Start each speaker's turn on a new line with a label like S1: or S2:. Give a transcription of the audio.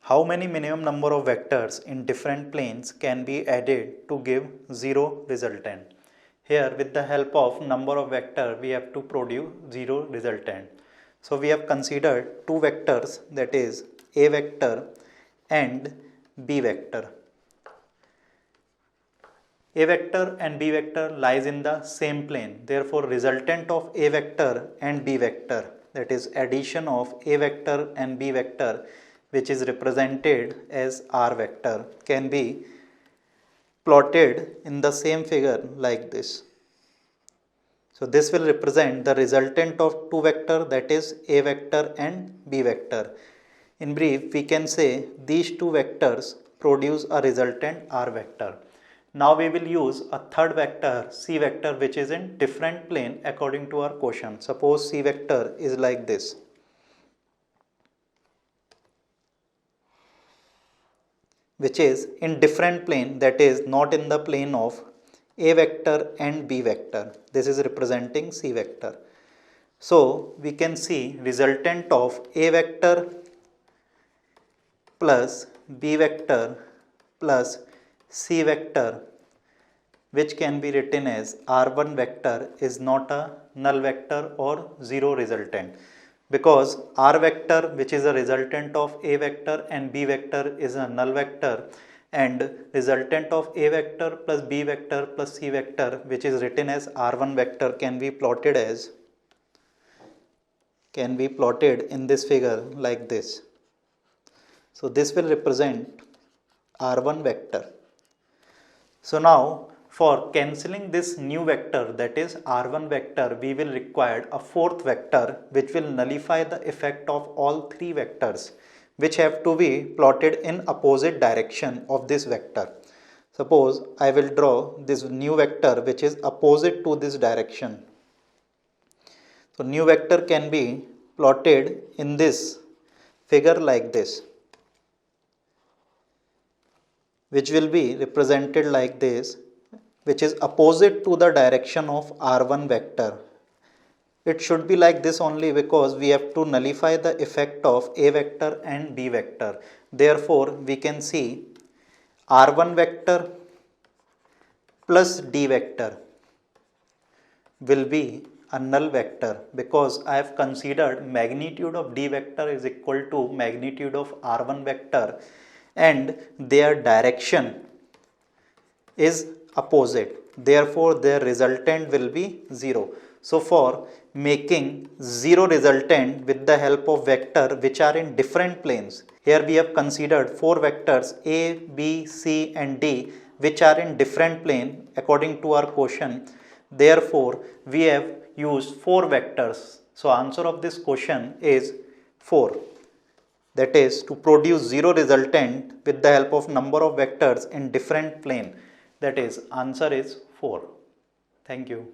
S1: How many minimum number of vectors in different planes can be added to give 0 resultant? Here with the help of number of vector we have to produce 0 resultant. So we have considered two vectors, that is A vector and B vector. A vector and B vector lies in the same plane. Therefore resultant of A vector and B vector, that is addition of A vector and B vector, which is represented as R vector, can be plotted in the same figure like this. So this will represent the resultant of two vector, that is A vector and B vector. In brief, we can say these two vectors produce a resultant R vector. Now we will use a third vector C vector, which is in different plane according to our question. Suppose C vector is like this. Which is in different plane, that is not in the plane of A vector and B vector. This is representing C vector. So we can see resultant of A vector plus B vector plus C vector, which can be written as R1 vector, is not a null vector or 0 resultant, because R vector, which is a resultant of A vector and B vector, is a null vector, and resultant of A vector plus B vector plus C vector, which is written as R1 vector, can be plotted in this figure like this. So this will represent R1 vector. So now for cancelling this new vector, that is R1 vector, we will require a fourth vector which will nullify the effect of all three vectors, which have to be plotted in opposite direction of this vector. Suppose I will draw this new vector which is opposite to this direction. So new vector can be plotted in this figure like this, which will be represented like this, which is opposite to the direction of R1 vector. It should be like this only because we have to nullify the effect of A vector and B vector. Therefore, we can see R1 vector plus D vector will be a null vector, because I have considered magnitude of D vector is equal to magnitude of R1 vector and their direction is opposite. Therefore, their resultant will be 0. So for making 0 resultant with the help of vector which are in different planes, here we have considered 4 vectors A, B, C and D, which are in different plane according to our question. Therefore, we have used 4 vectors. So answer of this question is 4. That is to produce 0 resultant with the help of number of vectors in different plane. That is answer is 4. Thank you.